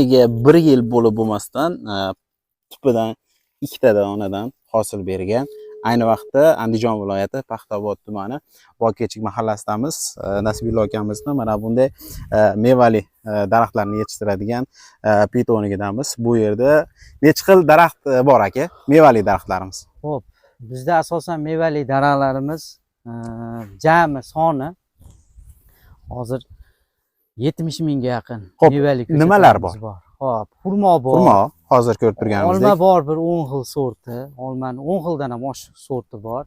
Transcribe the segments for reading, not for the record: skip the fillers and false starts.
ekilganiga 1 yil bo'lib bo'lmasdan tupidan 2 ta donadan hosil bergan. Ayni vaqtda Andijon viloyati Paxtaobod tumani Boykechik mahallasidamiz. Nasibullo akamizni mana bunday mevali daraxtlarni yetishtiradigan pito'nigidamiz. Bu yerda necha xil daraxt bor aka? Mevali daraxtlarimiz. Xo'p, bizda asosan mevali daraxtlarimiz jami soni hozir 70 mingga yaqin mevali ko'chatlarimiz nimalar bor? Xo'p, xurmo bor. Xurmo hozir ko'rib turganimizdek. Olma bor, bir 10 xil sorti. Olmani 10 xildan ham oshiq sorti bor.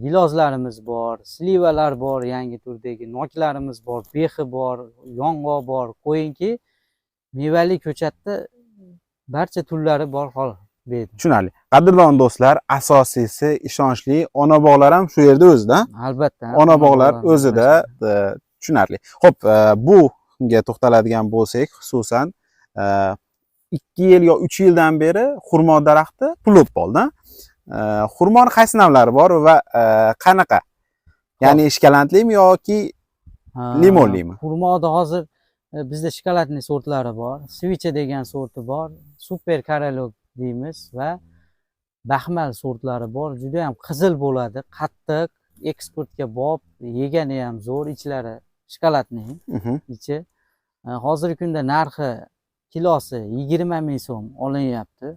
Gilozlarimiz bor, slivalar bor, yangi turdagi noklarimiz bor, bexi bor, yong'oq bor. Qo'yingki, mevali ko'chatda barcha turlari bor hol berdi. Tushunarli. Qadrdon do'stlar, asosiysi ishonchli ona bog'lar ham shu yerda o'zida. Albatta. Ona bog'lar o'zida tushunarli. Xo'p, bunga to'xtaladigan bo'lsak, xususan 2 yil yo 3 yildan beri xurmo daraxti pulib qoldi. Xurmoning qaysi navlari bor va qanaqa? Ya'ni shkolatli yoki limonlimi? Xurmoda hozir bizda shkolatli sortlari bor, Svicha degan sorti bor, Super Karolog deymiz va Baxmal sortlari bor. Juda ham qizil bo'ladi, qattiq, eksportga bob, yegani ham zo'r, ichlari shkolatli. Ichi hozirgi kunda narxi kilosi 20 ming so'm olinyapti.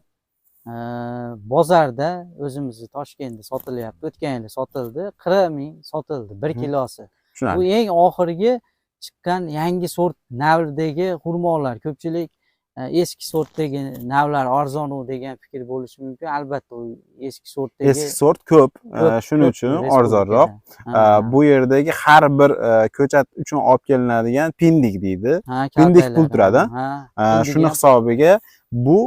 Bozorda o'zimizni Toshkentda sotilyapti. O'tgan yil sotildi, 40 ming sotildi 1 kilosi. Bu eng oxirgi chiqqan yangi sort navdagi xurmolar. Ko'pchilik eski sortdagi navlar arzon degan fikr bo'lishi mumkin. Albatta, u eski sortdagi eski sort ko'p, shuning uchun arzonroq. Bu yerdagi har bir ko'chat uchun olib kelinadigan pindik deydi. Pindik pul turadi. Shuni hisobiga bu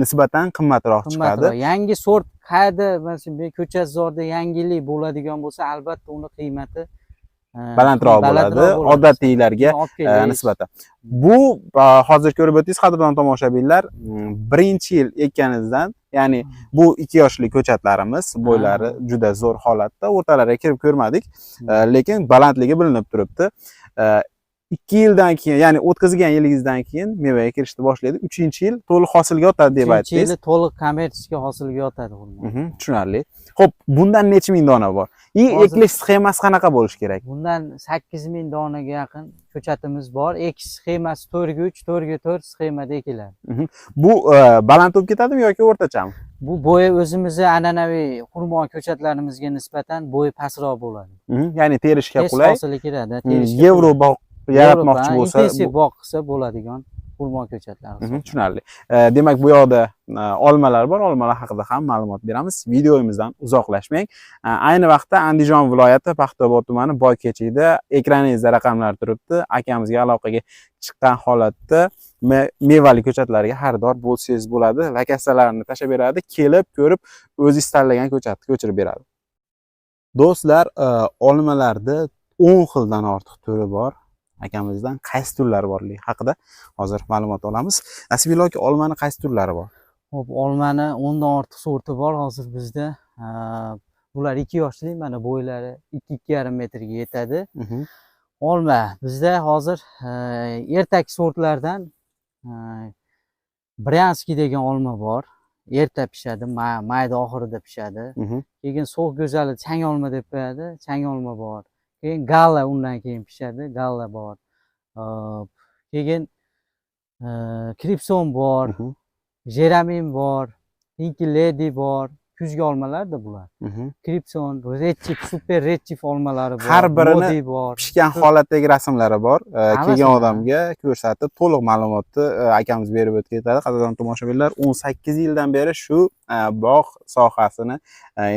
nisbatan qimmatroq chiqadi. Yangi sort qayda, masalan, ko'chatzorda yangilik bo'ladigan bo'lsa, albatta uni qiymati balandroq bo'ladi odatiylarga nisbatan. Bu hozir ko'rib o'tdingiz qadrdon tomoshabinlar, 1-yil ekkaningizdan, ya'ni bu 2 yoshli ko'chatlarimiz, bo'ylari juda zo'r holatda, o'rtalariga kirib ko'rmadik, lekin balandligi bilinib turibdi. 2 yildan keyin, ya'ni o'tkazgan yilingizdan keyin mevaga kirishni boshlaydi. 3-yil to'liq hosilga o'tadi deb aytdingiz. 3-yil to'liq kommersiya hosilga o'tadi xurmo. Tushunarli. Xo'p, bundan necha ming dona bor? Ekilish sxemasi qanaqa bo'lishi kerak? Bundan 8 ming donaga yaqin ko'chatimiz bor. Ekish sxemasi 4x3, 4x4 sxemada ekiladi. Bu baland bo'lib ketadimi yoki o'rtachami? Bu bo'yi o'zimizning an'anaviy xurmo ko'chatlarimizga nisbatan bo'yi pastroq bo'ladi. Ya'ni terishga qulay. Hosil kiradi, Yevro boq yaratmoqchi bo'lsa, intensiv boqsa bo'ladigan xurmo ko'chatlari. Tushunarli. Demak, bu yoqda olmalar bor. Olmalar haqida ham ma'lumot beramiz. Videomizdan uzoqlashmang. Ayni vaqtda Andijon viloyati Paxtaobod tumani Boykechikda ekraningizda raqamlar turibdi. Akamizga aloqaga chiqqan holatda mevali ko'chatlarga xaridor bo'lsangiz bo'ladi. Lokatsiyalarini tashlab beradi, kelib ko'rib o'zingiz tanlagan ko'chatni ko'chirib beradi. Do'stlar, olmalarda 10 xildan ortiq turi bor. Akamizdan qaysi turlari borligi haqida hozir ma'lumot olamiz. Nasibullo aka, olmani qaysi turlari bor? Xo'p, olmani 10 dan ortiq sorti bor hozir bizda. Bular 2 yoshli, mana bo'ylari 2-2,5 metrga yetadi. Olma bizda hozir ertak sortlardan Bryanskiy degan olma bor. Erta pishadi, mayda oxirida pishadi. Keyin so'q go'zali chang olma deb qo'yadi, chang olma bor. Keyin galla undan keyin pishadi, galla bor. Keyin Kripson bor, Jeramin bor, Pinky Lady bor. Kuzgi olmalarda bular. Kripson, Redchip, Super Redchip olmalari bor. Har birini pishgan holatdagi rasmlari bor. Kelgan odamga ko'rsatib, to'liq ma'lumotni akamiz berib o'tib ketadi. Qadrdon tomoshabinlar, 18 yildan beri shu bog' sohasini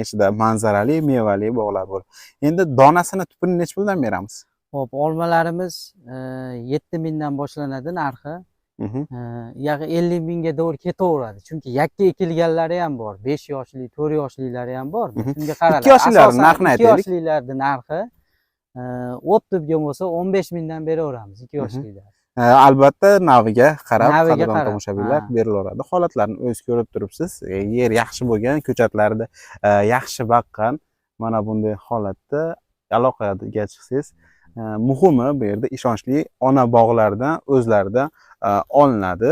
ichida manzarali, mevali bog'lar bor. Endi donasini tupini necha puldan beramiz? Xo'p, olmalarimiz 7 mingdan boshlanadi narxi. Yaqin 50 mingga doğru ketaveradi. Chunki yakka ekilganlari ham bor, 5 yoshli, 4 yoshliklari ham bor. Shunga qarab, 2 yoshlilarning narxini aytaylik. 2 yoshlilarning narxi o'tib bo'lsa 15 mingdan beraveramiz 2 yoshlilar. Albatta naviga qarab, qadrdon tomoshabinlar berilaveradi. Holatlarni o'z ko'rib turibsiz. Yer yaxshi bo'lgan, ko'chatlarda yaxshi baqqan, mana bunday holatda aloqaga chiqsangiz Muhimi bu yerda ishonchli ona bog'lardan o'zlaridan olinadi.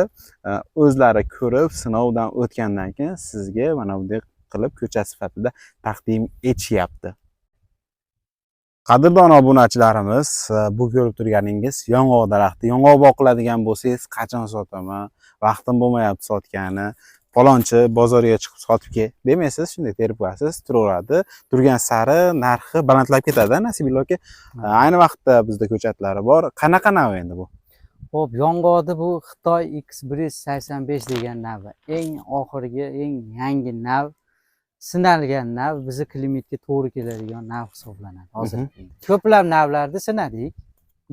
O'zlari ko'rib, sinovdan o'tgandan keyin sizga mana bunday qilib ko'chat sifatida taqdim etishyapti. Qadrdon obunachilarimiz, bu ko'rib turganingiz yong'oq daraxti. Yong'oq boqiladigan bo'lsangiz, qachon sotaman, vaqtim bo'lmayapti sotgani, falonchi bozorga chiqib sotib kel demaysiz, shunday terib qo'yasiz, turaveradi. Turgan sari narxi balandlab ketadi, Nasibullo aka. Ayni vaqtda bizda ko'chatlari bor. Qanaqa nav endi bu? Xo'p, yong'oqni bu Xitoy X185 degan navi. Eng oxirgi, eng yangi nav, sinalgan nav, bizni klimatga to'g'ri keladigan nav hisoblanadi. Hozir ko'plab navlarni sinadik.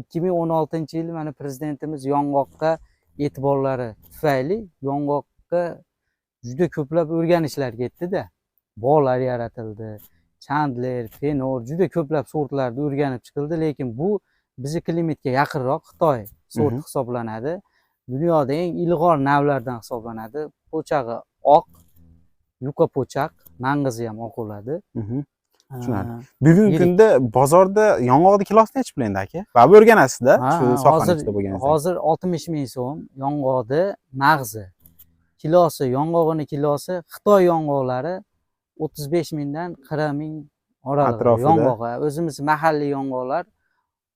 2016-yil mana prezidentimiz yong'oqqa e'tiborlari tufayli yong'oqqa juda ko'plab o'rganishlar ketdi-da. Bog'lar yaratildi, Chandler, Fenor, juda ko'plab sortlarni o'rganib chiqildi, lekin bu bizni klimatga yaqinroq Xitoy sorti hisoblanadi. Dunyoda eng ilg'or navlardan hisoblanadi. Po'chag'i oq, yuqa po'chaq, mang'izi ham oq bo'ladi. Tushunarli. Bugungi kunda bozorda yong'oqning kilosi necha pul endi aka? Va o'rganasizda, shu sohani ichida bo'lganingizda. Hozir 60 ming so'm yong'oqni mag'zi. Kilosi, yong'og'ini kilosi Xitoy yong'oqlari 35 mingdan 40 ming oraligi yong'oq. O'zimiz mahalliy yong'oqlar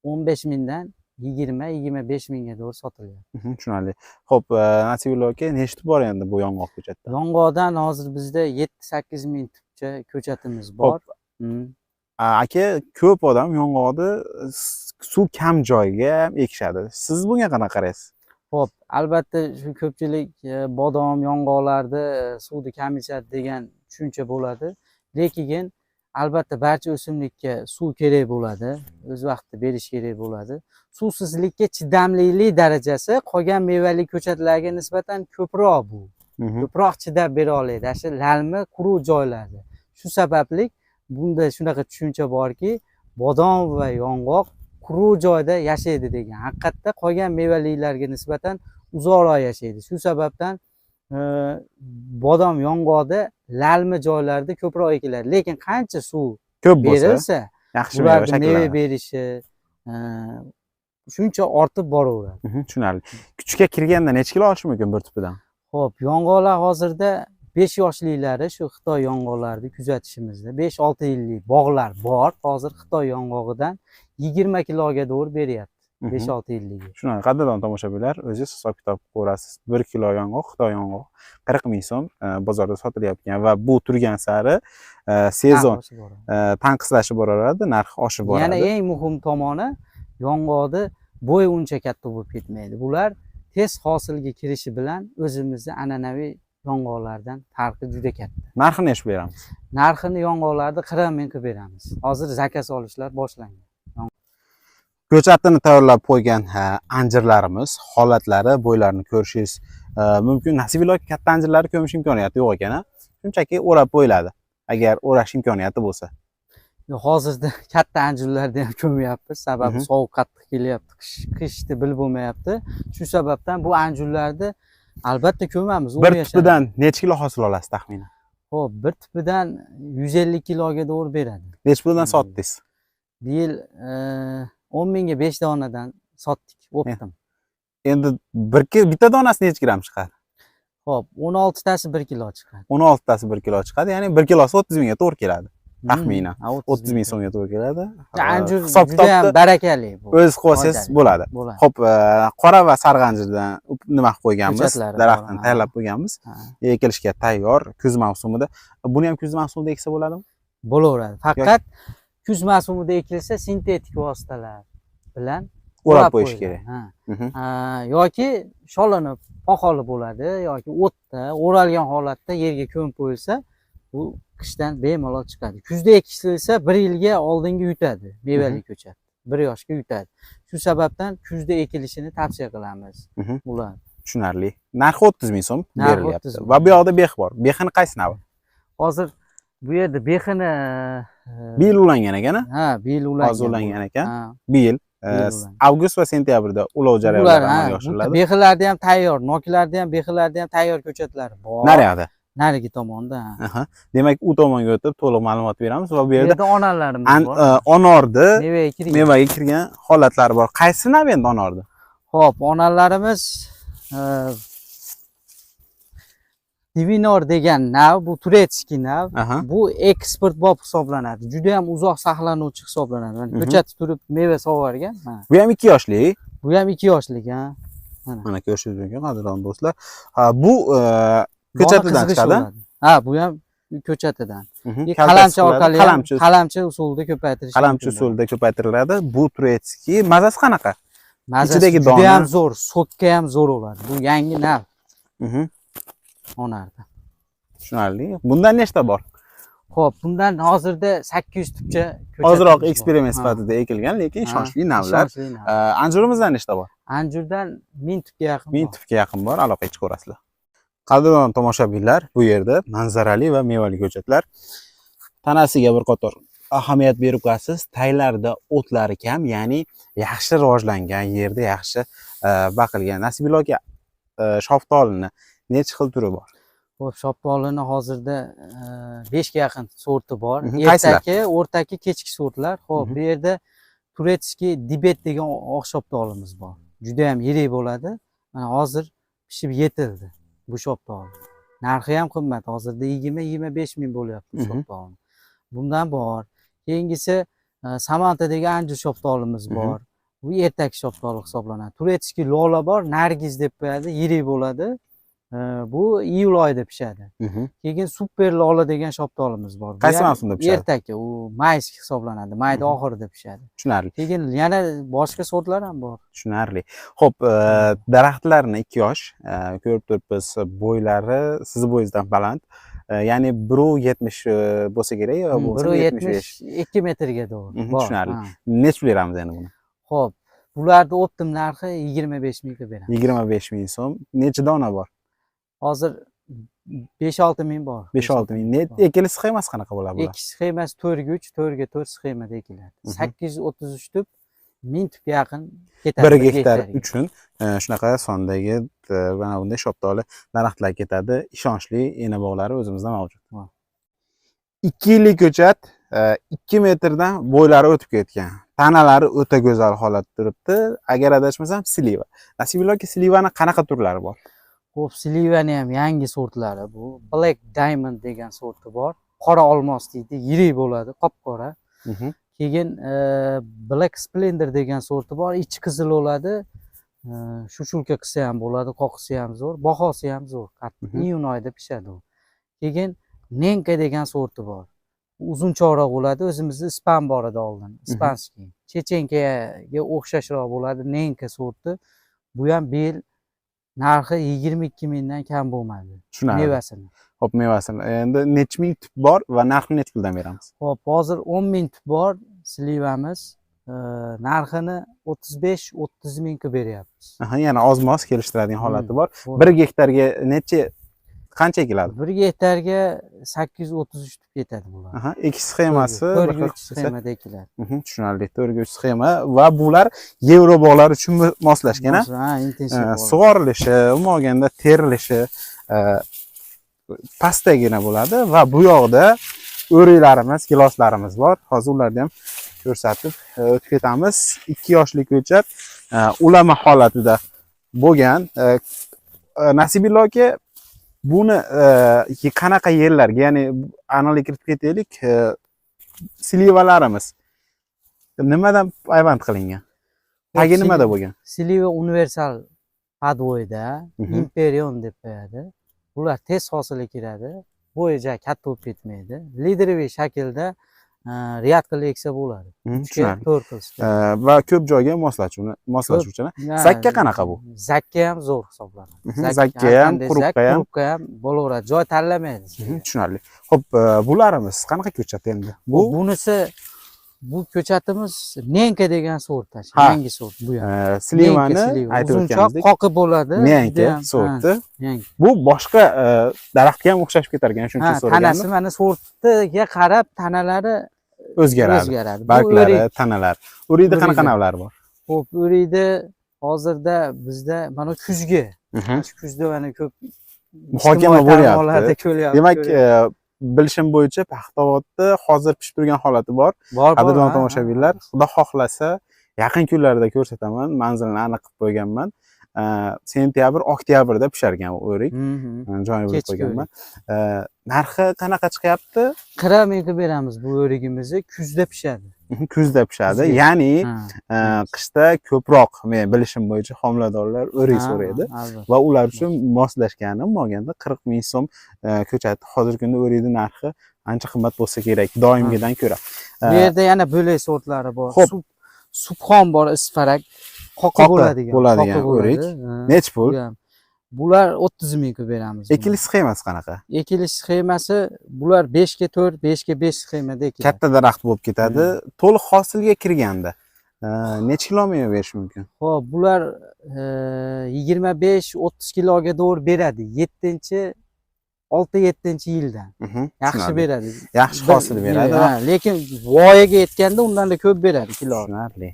15 mingdan 20-25 mingga doğru sotilyapti. Tushunarli. Xo'p, Nasibullo aka, nechta bor endi bu yong'oq ko'chatda? Yong'oqdan hozir bizda 7-8 ming tutcha ko'chatimiz bor. Aka, ko'p odam yong'oqni suv kam joyga ham ekishadi. Siz bunga qanaqa qaraysiz? Xo'p, albatta shu ko'pchilik bodom, yong'oqlarni suvni kam ichadi degan tushuncha bo'ladi. Lekin albatta barcha o'simlikka suv kerak bo'ladi, o'z vaqtida berish kerak bo'ladi. Suvsizlikka chidamlilik darajasi qolgan mevali ko'chatlarga nisbatan ko'proq bu. Ko'proq chidab bera oladi, shu lalmi, quruq joylarda. Shu sababli bunda shunaqa tushuncha borki, bodom va yong'oq quruq joyda yashaydi degan. Haqiqatda qolgan mevaliklarga nisbatan uzoqroq yashaydi. Shu sababdan bodom, yong'oqda lalmi joylarda ko'proq ekiladi. Lekin qancha suv ko'p berilsa, yaxshi meva berishi shuncha ortib boraveradi. Tushunarli. Kuchga kirganda necha kilo olishi mumkin bir tupidan? Xo'p, yong'oqlar hozirda 5 yoshliklari shu Xitoy yong'oqlarini kuzatishimizda 5-6 yillik bog'lar bor. Hozir Xitoy yong'og'idan 20 kiloga doğru beryapti. 5-6 yilligi. Shunday qadrdon tomoshabinlar, o'zingiz hisob kitob ko'rasiz. 1 kilo yong'oq, Xitoy yong'oq 40 ming so'm bozorda sotilayotgan va bu turgan sari sezon tanqislashib boraveradi, narxi oshib boradi. Yana eng muhim tomoni, yong'oqni bo'yi uncha katta bo'lib ketmaydi. Bular tez hosilga kirishi bilan o'zimizning an'anaviy yong'oqlardan farqi juda katta. Narxini necha beramiz? Narxini yong'oqlarni 40 ming qilib beramiz. Hozir zakaz olishlar boshlangan. Ko'chatini tayyorlab qo'ygan anjirlarimiz, holatlari, bo'ylarini ko'rishingiz mumkin. Nasibullo aka, katta anjirlarni ko'mish imkoniyati yo'q ekan, shunchaki o'rab qo'yiladi, agar o'rash imkoniyati bo'lsa. Hozirda katta anjirlarni ham ko'mayapmiz, sababi sovuq qattiq kelyapti, qishni bilib bo'lmayapti. Shu sababdan bu anjirlarni albatta ko'mamiz. Bir tupidan necha kilo hosil olasiz taxminan? Xo'p, bir tupidan 150 kiloga doğru beradi. Necha puldan sotdingiz? Bu yil 10 mingga 5 donadan sotdik, o'pdim. Endi bitta donasi necha gramm chiqadi? Xo'p, 16 tasi 1 kilo chiqadi. 16 tasi 1 kilo chiqadi, ya'ni 1 kilosi 30 mingga to'g'ri keladi. Taxminan 30 ming so'mga to'g'ri keladi. Anjir juda ham barakali bu. O'z qo'ysangiz bo'ladi. Xo'p, qora va sariq anjirdan nima qilib qo'yganmiz? Daraxtni tayyorlab qo'yganmiz. Ekilishga tayyor kuz mavsumida. Buni ham kuz mavsumida eksa bo'ladimi? Bo'laveradi. Faqat kuz mavsumida ekilsa sintetik vositalar bilan o'rab qo'yish kerak. Yoki sholinib, poxoli bo'ladi yoki o'tda o'ralgan holatda yerga ko'mib qo'yilsa, bu qishdan bemalol chiqadi. Kuzda ekilsa 1 yilga oldinga yutadi mevali ko'chat. 1 yoshga yutadi. Shu sababdan kuzda ekilishini tavsiya qilamiz. Bular tushunarli. Narxi 30 ming so'm berilyapti. Va bu yoqda bex bor. Bexini qaysi navi? Hozir bu yerda bexini bil ulangan ekan. Ha, bil ulangan. Hozir ulangan ekan. Bil avgust va sentyabrda ulov jarayonlari amalga oshiriladi. Bexilarni ham tayyor, noklarni ham, bexilarni ham tayyor ko'chatlari bor. Naryoqda? narigi tomonda. Aha. Demak, u tomonga o'tib to'liq ma'lumot beramiz va bu Bu yerda yerda onalarimiz bor. onorni Mevaga kirgan. mevaga kirgan holatlari bor. Qaysi nav endi onorni? Xo'p, onalarimiz Divinor degan nav, bu turetskiy nav. Aha. Bu eksportbop hisoblanadi. Juda ham uzoq saqlanuvchi hisoblanadi. Mana ko'chatda turib meva sug'organ. Bu ham 2 yoshli. Bu ham 2 yoshlik, ha. Mana ko'rishingiz mumkin, qadrdon do'stlar. Bu ko'chatidan chiqadi. Ha, bu ham ko'chatidan. Qalamchi orqali qalamchi usulida ko'paytirish. Qalamchi usulida ko'paytiriladi. Bu turetskiy. Mazasi qanaqa? Mazasi Ichidagi juda ham zo'r, so'kka ham zo'r bo'ladi. Bu yangi nav. Onarda. Tushunarli. Bundan nechta bor? Xo'p, bundan hozirda 800 tupcha ko'chat. Hozirroq eksperiment sifatida ekilgan, lekin ishonchli navlar. Anjurimizdan nechta bor? Anjurdan 1000 tupga yaqin. 1000 tupga yaqin bor, aloqa chiqarasizlar. Qadrdon tomoshabinlar, bu yerda manzarali va mevali ko'chatlar. Tanasiga bir qator ahamiyat berib qo'yasiz. Taylarda o'tlari kam, ya'ni yaxshi rivojlangan yerda yaxshi baqilgan. Nasibulla aka, shoftolini necha xil turi bor? Xo'p, shoftolini hozirda 5 ga yaqin sorti bor. Qaysilar? O'rtaki, kechki sortlar. Xo'p, bu yerda turetskiy dibet degan oq shoftolimiz bor. Juda ham yirik bo'ladi. Mana hozir pishib yetildi bu shoftol. Narxi ham qimmat. Hozirda 20-25 ming bo'lyapti bu shoftol. Bundan bor. Keyingisi Samanta degan anjur shoftolimiz bor. Bu ertak shoftoli hisoblanadi. Turetskiy lola bor, nargiz deb qo'yadi, yirik bo'ladi. Bu iyul oyida pishadi. Keyin super lola degan shoftolimiz bor. Qaysi mavsumda pishadi? Ertaki, u may hisoblanadi. Mayda oxirida pishadi. Tushunarli. Keyin yana boshqa sortlar ham bor. Tushunarli. Xo'p, daraxtlarni 2 yosh, ko'rib turibmiz, bo'ylari siz bo'yingizdan baland. Ya'ni 1.70 bo'lsa kerak yo bo'lsa 1.72 metrga to'g'ri. Tushunarli. Nechta beramiz endi buni? Xo'p, bularni optim narxi 25 mingga beramiz. 25 ming so'm. Necha dona bor? Hozir 5-6 ming bor. 5-6 ming. Ekili sxemasi qanaqa bo'ladi bular? Ekish sxemasi 4 ga 3, 4 ga 4 sxemada ekiladi. 833 tup, 1000 tupga yaqin ketadi. 1 gektar uchun shunaqa sondagi mana bunday shoftoli daraxtlar ketadi. Ishonchli ena bog'lari o'zimizda mavjud. 2 yillik ko'chat 2 metrdan bo'ylari o'tib ketgan. Tanalari o'ta go'zal holatda turibdi. Agar adashmasam, siliva. Nasibulla aka, silivani qanaqa turlari bor? Xo'p, silivani ham yangi sortlari bu. Black Diamond degan sorti bor. Qora olmos deydi, yirik bo'ladi, qop-qora. Keyin Black Splendor degan sorti bor, ichi qizil bo'ladi. Shushulka qilsa ham bo'ladi, qoqisi ham zo'r, bahosi ham zo'r. Iyun oyida pishadi u. Keyin Nenka degan sorti bor. Uzunchoqroq bo'ladi, o'zimizda ispan bor edi oldin, ispanskiy. Chechenkaga o'xshashroq bo'ladi, Nenka sorti. Bu ham bu yil narxi 22 mingdan kam bo'lmadi. Tushunarli. Mevasini. Xo'p, mevasini. Endi necha ming tup bor va narxini necha puldan beramiz? Xo'p, hozir 10 ming tup bor silivamiz. Narxini 35-30 ming qilib beryapmiz. Yana oz-moz kelishtiradigan holati bor. 1 gektarga qancha ekiladi? 1 gektarga 833 tup ketadi bular. Ekish sxemasi 4 sxemada ekiladi. Tushunarli. 4 sxema va bular yevro bog'lari uchun moslashgan, intensiv. Sug'orilishi, umuman olganda terilishi pastdagina bo'ladi va bu yoqda o'riklarimiz, giloslarimiz bor. Hozir ularni ham ko'rsatib o'tib ketamiz. 2 yoshli ko'chat ulama holatida bo'lgan. Nasibulla aka, buni qanaqa yerlarga, ya'ni aniqlik kiritib ketaylik, silivalarimiz nimadan payvand qilingan? Tagi nimada bo'lgan? Siliva universal podvoyda, Imperion deb qo'yadi. Bular tez hosilga kiradi, bo'yicha katta bo'lib ketmaydi. Lideroviy shaklda riyad qilib eksa bo'ladi. 4 xil. Va ko'p joyga moslashuvchi. Zakka qanaqa bu? Zakka ham zo'r hisoblanadi. Zakka ham, quruqqa ham bo'laveradi. Joy tanlamaydi. Tushunarli. Xo'p, bularimiz qanaqa ko'chat endi? Bunisi bu ko'chatimiz Nenka degan sort, yangi sort bu ham. Silivani aytib o'tganimizdek, qoqib bo'ladi. Nenka sorti. Bu boshqa daraxtga ham o'xshashib ketar ekan, shuncha so'ragandim. Tanasi mana sortiga qarab tanalari o'zgaradi. Barglari, tanalar. O'rikda qanaqa navlar bor? Xo'p, o'rikda hozirda bizda mana kuzgi. Kuzda mana ko'p muhokama bo'lyapti. bo'lyapti. Demak, bilishim bo'yicha Paxtaobodda hozir pishib turgan holati bor. Qadrdon tomoshabinlar, xudo xohlasa yaqin kunlarda ko'rsataman. Manzilni aniq qilib qo'yganman. Sentyabr, oktyabrda pishar ekan o'rik. Joyini bilib qo'yganman. Narxi qanaqa chiqyapti? 40 ming qilib beramiz bu o'rigimizni, kuzda pishadi. Kuzda pishadi. Ya'ni qishda ko'proq men bilishim bo'yicha homiladorlar o'rik so'raydi va ular uchun moslashgani bo'lganda 40 ming so'm ko'chadi. Hozirgi kunda o'rikning narxi ancha qimmat bo'lsa kerak, doimgidan ko'ra. Bu yerda yana bo'lak sortlari bor. Subxon bor, isfarak, qoqi bo'ladigan o'rik. Nech pul? Bular 30 ming qilib beramiz. Ekilish sxemasi qanaqa? Ekilish sxemasi bular 5 ga 4, 5 ga 5 sxemada ekiladi. Katta daraxt bo'lib ketadi. To'liq hosilga kirganda necha kilometr berish mumkin? Xo'p, bular 25-30 kiloga doğru beradi. 6-7-yildan. Yaxshi beradi. Yaxshi hosil beradi. Lekin voyaga yetganda undan da ko'p beradi kilo. Tushunarli.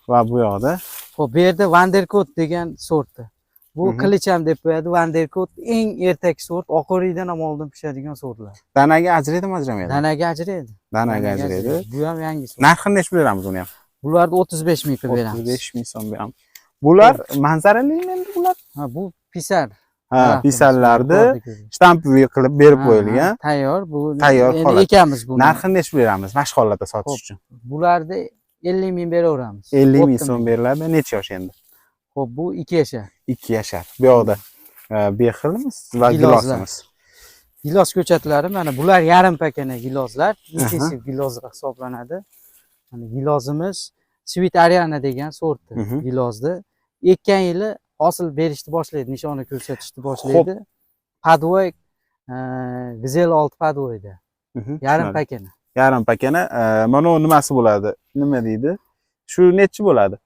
Va bu yoqda? Xo'p, bu yerda Vanderkot degan sorti. Bu qilicham deb qo'yadi. Vanderkot eng ertak sort, oqoriydan ham oldin pishadigan sortlar. Danaga ajraydimi, ajramaydi? Danaga ajraydi. Danaga ajraydi. Bu ham yangi sort. Narxini necha beramiz uni ham? Bularni 35 ming qilib beramiz. 35 ming so'm beramiz. Bular manzaralimi endi bular? Ha, bu pisar. Pisallarni shtamp qilib berib qo'yilgan. Tayyor, bu tayyor holat. Ekamiz buni. Narxini necha beramiz mashq holatda sotish uchun? Bularni 50 ming beraveramiz. 50 ming so'm beriladi. Necha yosh endi? Xo'p, bu 2 yashar. 2 yashar. Bu yoqda bexilimiz va gilosimiz. Gilos ko'chatlari mana bular yarim pakana giloslar, intensiv giloslar hisoblanadi. Mana gilosimiz Sweet Ariana degan sorti gilosni. Ekkan yili hosil berishni boshlaydi, nishoni ko'rsatishni boshlaydi. Podvoy Gzel 6 podvoyda. Yarim pakana. Yarim pakana. Mana u nimasi bo'ladi? Nima deydi? Shu nechi bo'ladi?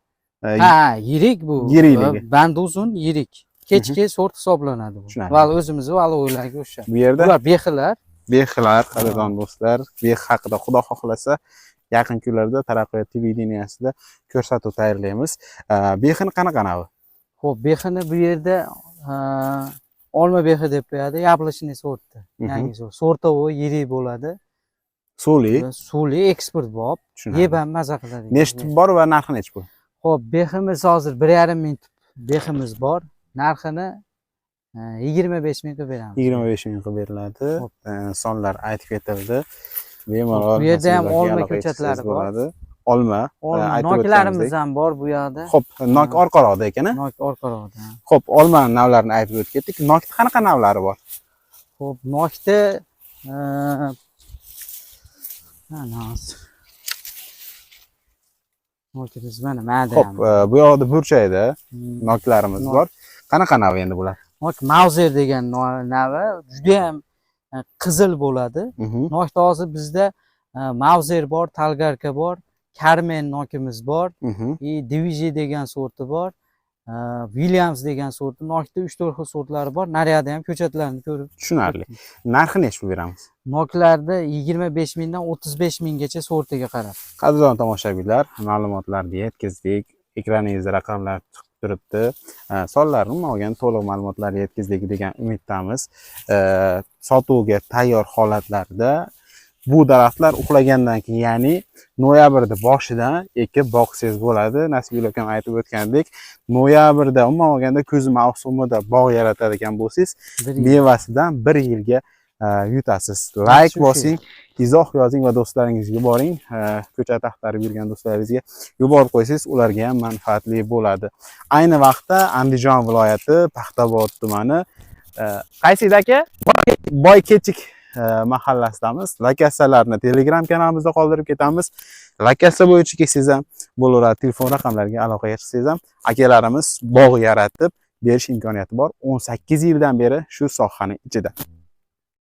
Yirik bu. Yirikligi. Bandi uzun, yirik. Kechki sort hisoblanadi bu. Vali o'zimizni o'ylarga o'xshab. Bu yerda bular bexilar. Bexilar, qadrdon do'stlar, bex haqida xudo xohlasa yaqin kunlarda Taraqqiyot televideniyasida ko'rsatuv tayyorlaymiz. Bexini qanaqa navi? Xo'p, bexini bu yerda olma bexi deb qo'yadi, yablishni sorti. Yangi sort. Sortovoy yirik bo'ladi. Suli eksport bo'lib, yeb ham maza qiladi. Nechta tip bor va narxi necha pul? Xo'p, beximiz hozir 1,5 ming beximiz bor. Narxini 25 ming qilib beramiz. 25 ming qilib beriladi. Sonlar aytib ketildi. Bemalol. Bu yerda ham olma ko'chatlari bor. Olma. Noklarimiz ham bor bu yoqda. Xo'p, nok orqaroqda ekan-a? Nok orqaroqda. Xo'p, olma navlarini aytib o'tib ketdik. Nokda qanaqa navlari bor? Xo'p, nokda nokimiz mana ma'da. Xo'p, bu yoqda burchakda noklarimiz bor. Qanaqa nav endi bular? Nok Mauser degan navi juda ham qizil bo'ladi. Nokda hozir bizda Mauser bor, Talgarka bor, Carmen nokimiz bor, Divizhi degan sorti bor, Williams degan sorti. Nokda 3-4 xil sortlari bor. Naryoqda ham ko'chatlarni ko'rib. Tushunarli. Narxi necha pul beramiz? Noklarda 25 mingdan 35 minggacha sortiga qarab. Qadrdon tomoshabinlar, ma'lumotlarni yetkazdik. Ekraningizda raqamlar chiqib turibdi. Sonlarni olgan to'liq ma'lumotlar yetkazdik degan umiddamiz. Sotuvga tayyor holatlarda bu daraxtlar uxlagandan keyin, ya'ni noyabrda boshidan ekib boqsangiz bo'ladi. Nasibul akam aytib o'tgandek, noyabrda umuman olganda kuz mavsumida bog' yaratadigan bo'lsangiz, mevasidan 1 yilga yutasiz. Like bosing, izoh yozing va do'stlaringizga boring. Ko'chat axtarib yurgan do'stlaringizga yuborib qo'ysangiz, ularga ham manfaatli bo'ladi. Ayni vaqtda Andijon viloyati Paxtaobod tumani qaysi aka? Boykechik mahallasidamiz. Lokatsiyalarni Telegram kanalimizda qoldirib ketamiz. Lokatsiya bo'yicha kelsangiz ham bo'laveradi. Telefon raqamlariga aloqaga chiqsangiz ham akalarimiz bog' yaratib berish imkoniyati bor. 18 yildan beri shu sohaning ichida.